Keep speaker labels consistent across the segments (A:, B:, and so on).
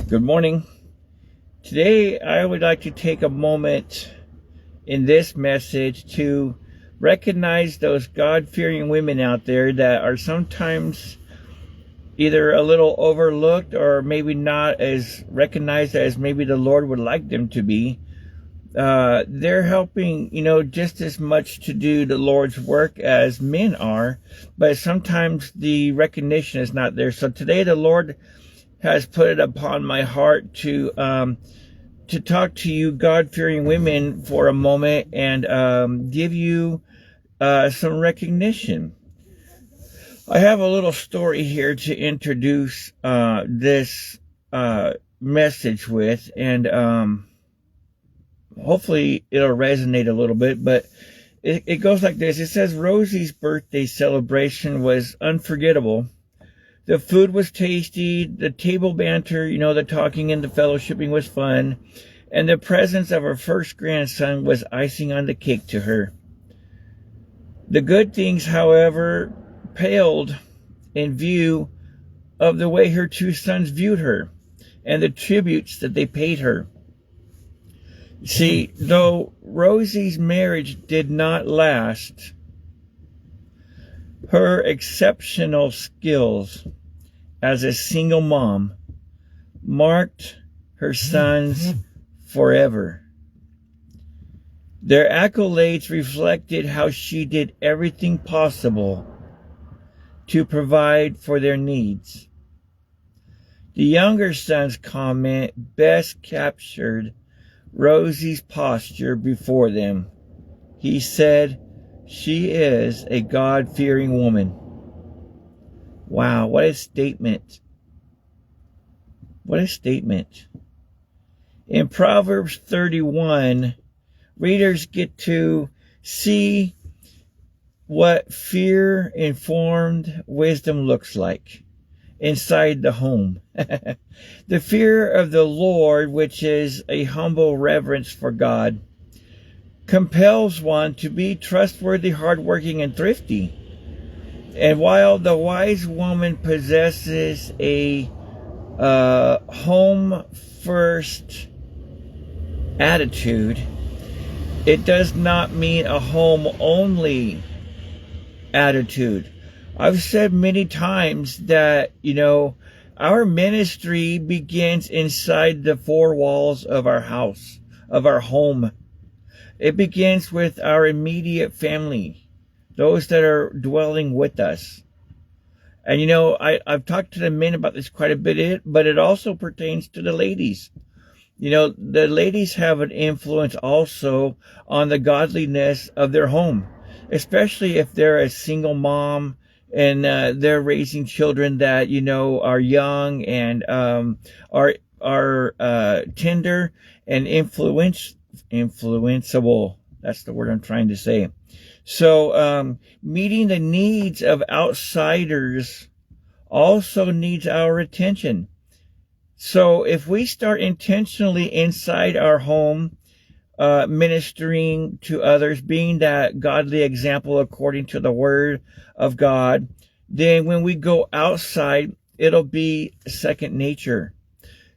A: Good morning. Today, I would like to take a moment in this message to recognize those God-fearing women out there that are sometimes either a little overlooked or maybe not as recognized as maybe the Lord would like them to be. They're helping, just as much to do the Lord's work as men are, but sometimes the recognition is not there. So today, the Lord has put it upon my heart to talk to you God-fearing women for a moment and give you some recognition. I have a little story here to introduce this message with, and hopefully it'll resonate a little bit, but it goes like this. It says, Rosie's birthday celebration was unforgettable. The food was tasty, the table banter, the talking and the fellowshipping was fun, and the presence of her first grandson was icing on the cake to her. The good things, however, paled in view of the way her two sons viewed her and the tributes that they paid her. See, though Rosie's marriage did not last, her exceptional skills as a single mom marked her sons forever. Their accolades reflected how she did everything possible to provide for their needs. The younger son's comment best captured Rosie's posture before them. He said, "She is a God-fearing woman." Wow, what a statement. What a statement. In Proverbs 31, readers get to see what fear-informed wisdom looks like inside the home. The fear of the Lord, which is a humble reverence for God, compels one to be trustworthy, hardworking, and thrifty. And while the wise woman possesses a home-first attitude, it does not mean a home-only attitude. I've said many times that, our ministry begins inside the four walls of our house, of our home. It begins with our immediate family, those that are dwelling with us. And I've talked to the men about this quite a bit, but it also pertains to the ladies. The ladies have an influence also on the godliness of their home, especially if they're a single mom and they're raising children that, are young and are tender and influenceable. That's the word I'm trying to say. So meeting the needs of outsiders also needs our attention. So if we start intentionally inside our home, ministering to others, being that godly example according to the Word of God, then when we go outside, it'll be second nature.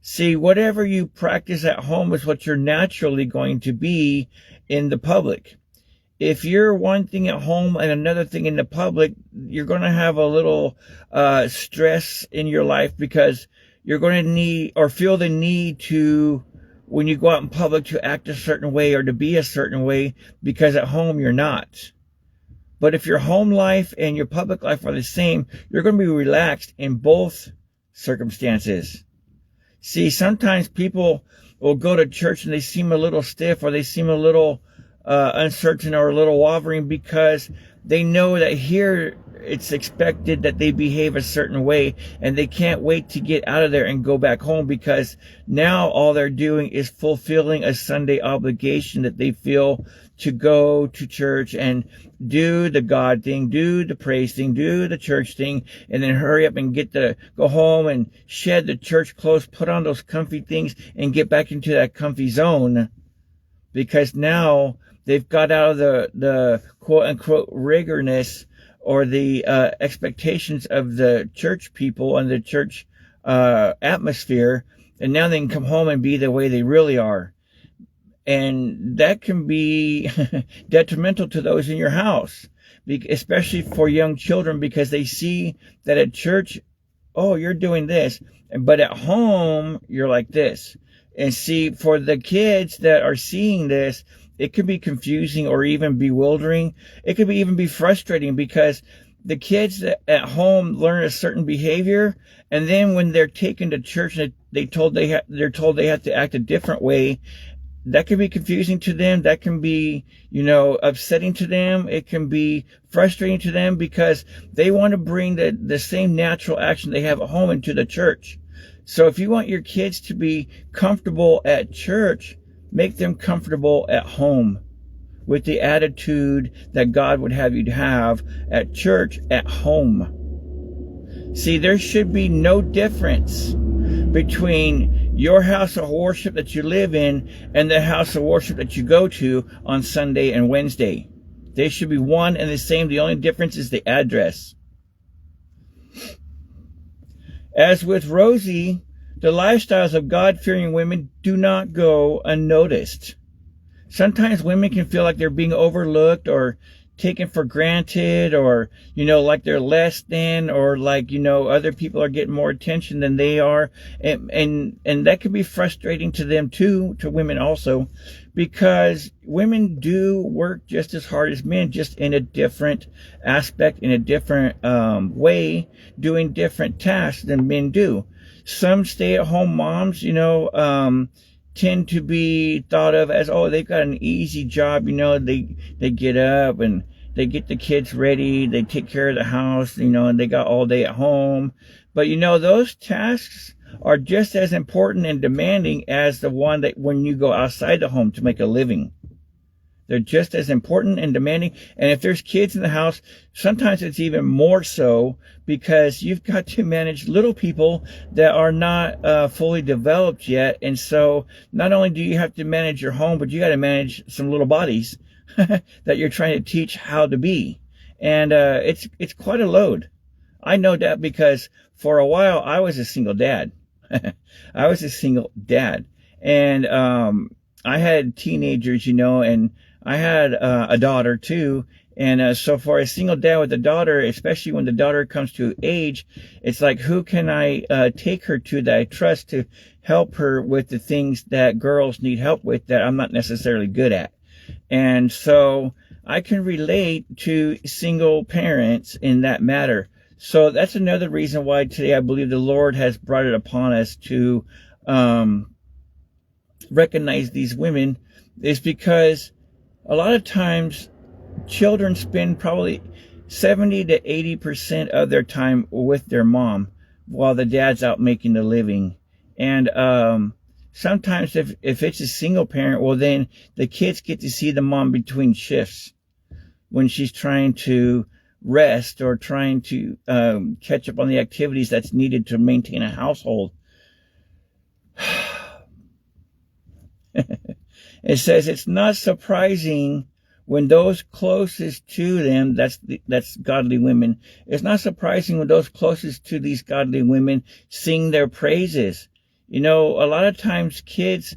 A: See, whatever you practice at home is what you're naturally going to be in the public. If you're one thing at home and another thing in the public, you're going to have a little stress in your life because you're going to need or feel the need to, when you go out in public, to act a certain way or to be a certain way because at home you're not. But if your home life and your public life are the same, you're going to be relaxed in both circumstances. See, sometimes people will go to church and they seem a little stiff or they seem a little uncertain or a little wavering because they know that here it's expected that they behave a certain way and they can't wait to get out of there and go back home because now all they're doing is fulfilling a Sunday obligation that they feel to go to church and do the God thing, do the praise thing, do the church thing, and then hurry up and go home and shed the church clothes, put on those comfy things and get back into that comfy zone because now they've got out of the quote-unquote rigorness or the expectations of the church people and the church atmosphere, and now they can come home and be the way they really are. And that can be detrimental to those in your house, especially for young children, because they see that at church, oh, you're doing this, but at home, you're like this. And see, for the kids that are seeing this, it could be confusing or even bewildering. It could even be frustrating, because the kids at home learn a certain behavior, and then when they're taken to church, they're told they have to act a different way. That can be confusing to them. That can be, upsetting to them. It can be frustrating to them, because they want to bring the same natural action they have at home into the church. So if you want your kids to be comfortable at church, make them comfortable at home with the attitude that God would have you to have at church at home. See, there should be no difference between your house of worship that you live in and the house of worship that you go to on Sunday and Wednesday. They should be one and the same. The only difference is the address. As with Rosie, the lifestyles of God-fearing women do not go unnoticed. Sometimes women can feel like they're being overlooked or taken for granted, or, like they're less than, or like, other people are getting more attention than they are. And that can be frustrating to them too, to women also, because women do work just as hard as men, just in a different aspect, in a different way, doing different tasks than men do. Some stay-at-home moms, tend to be thought of as, oh, they've got an easy job. They get up and they get the kids ready, they take care of the house, and they got all day at home. But those tasks are just as important and demanding as the one that when you go outside the home to make a living. They're just as important and demanding. And if there's kids in the house, sometimes it's even more so, because you've got to manage little people that are not fully developed yet. And so not only do you have to manage your home, but you got to manage some little bodies that you're trying to teach how to be. And it's quite a load. I know that because for a while I was a single dad. I was a single dad. And I had teenagers, and I had a daughter too. And so for a single dad with a daughter, especially when the daughter comes to age, it's like, who can I take her to that I trust to help her with the things that girls need help with that I'm not necessarily good at? And so I can relate to single parents in that matter. So that's another reason why today I believe the Lord has brought it upon us to recognize these women, is because a lot of times children spend probably 70 to 80% of their time with their mom while the dad's out making a living. And sometimes if it's a single parent, well, then the kids get to see the mom between shifts when she's trying to rest or trying to catch up on the activities that's needed to maintain a household. It says it's not surprising when those closest to them, that's godly women, it's not surprising when those closest to these godly women sing their praises. A lot of times kids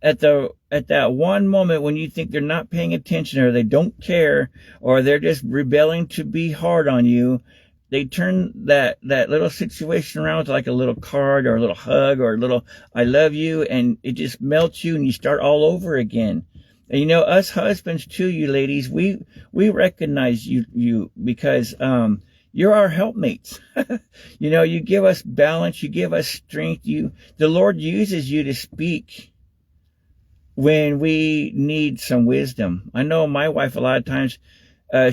A: at that one moment when you think they're not paying attention, or they don't care, or they're just rebelling to be hard on you, they turn that little situation around to like a little card or a little hug or a little I love you, and it just melts you and you start all over again. And us husbands too, you ladies, we recognize you because you're our helpmates. You give us balance, you give us strength. The Lord uses you to speak when we need some wisdom. I know my wife, a lot of times,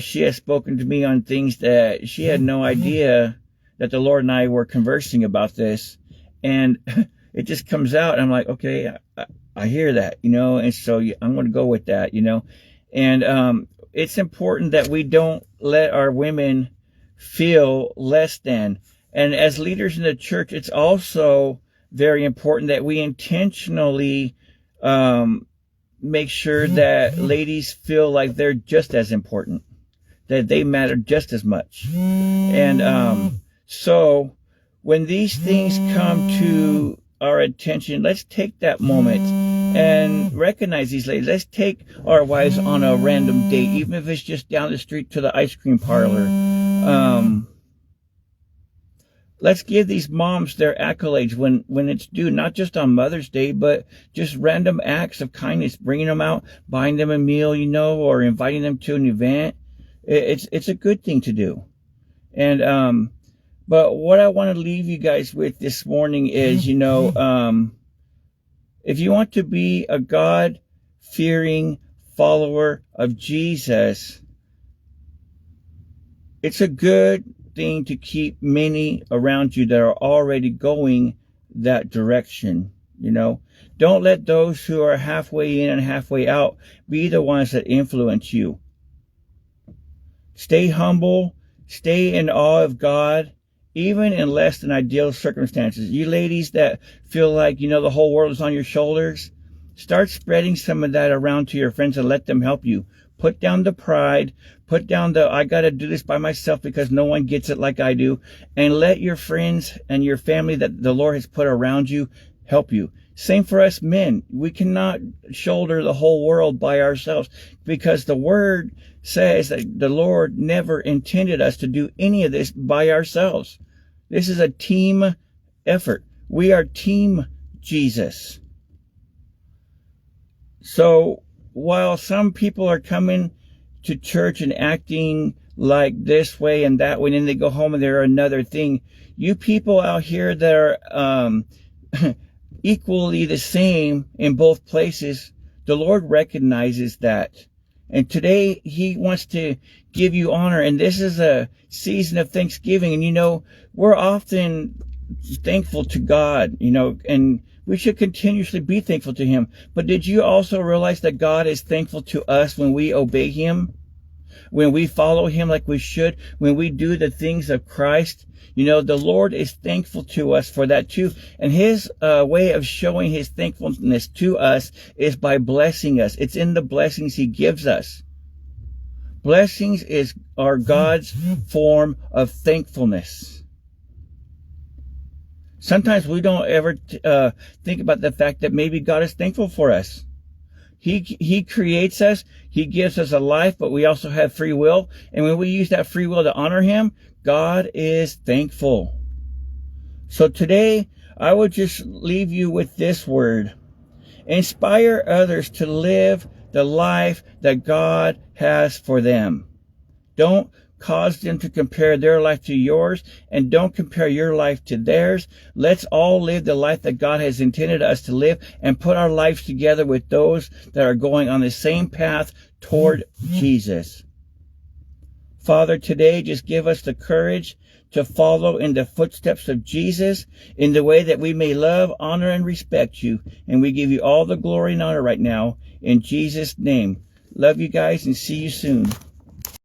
A: she has spoken to me on things that she had no idea that the Lord and I were conversing about this. And it just comes out. And I'm like, okay, I hear that, and so I'm going to go with that, and it's important that we don't let our women feel less than. And as leaders in the church, it's also very important that we intentionally make sure that ladies feel like they're just as important, that they matter just as much. And so when these things come to our attention, let's take that moment and recognize these ladies. Let's take our wives on a random date, even if it's just down the street to the ice cream parlor. Let's give these moms their accolades when it's due, not just on Mother's Day, but just random acts of kindness, bringing them out, buying them a meal, or inviting them to an event. It's a good thing to do. And, but what I want to leave you guys with this morning is, if you want to be a God-fearing follower of Jesus, it's a good thing to keep many around you that are already going that direction. Don't let those who are halfway in and halfway out be the ones that influence you. Stay humble, stay in awe of God, even in less than ideal circumstances. You ladies that feel like, the whole world is on your shoulders, start spreading some of that around to your friends and let them help you. Put down the pride, put down the, I got to do this by myself because no one gets it like I do, and let your friends and your family that the Lord has put around you help you. Same for us men. We cannot shoulder the whole world by ourselves, because the Word says that the Lord never intended us to do any of this by ourselves. This is a team effort. We are Team Jesus. So while some people are coming to church and acting like this way and that way, and they go home and they're another thing, you people out here that are equally the same in both places, the Lord recognizes that. And today He wants to give you honor. And this is a season of Thanksgiving. And we're often thankful to God, and we should continuously be thankful to Him. But did you also realize that God is thankful to us when we obey Him? When we follow Him like we should? When we do the things of Christ? The Lord is thankful to us for that too. And His way of showing His thankfulness to us is by blessing us. It's in the blessings He gives us. Blessings are God's form of thankfulness. Sometimes we don't ever think about the fact that maybe God is thankful for us. He creates us. He gives us a life, but we also have free will. And when we use that free will to honor Him, God is thankful. So today, I would just leave you with this word. Inspire others to live the life that God has for them. Don't cause them to compare their life to yours, and don't compare your life to theirs. Let's all live the life that God has intended us to live, and put our lives together with those that are going on the same path toward Jesus. Father, today just give us the courage to follow in the footsteps of Jesus in the way that we may love, honor, and respect you. And we give you all the glory and honor right now in Jesus' name. Love you guys and see you soon.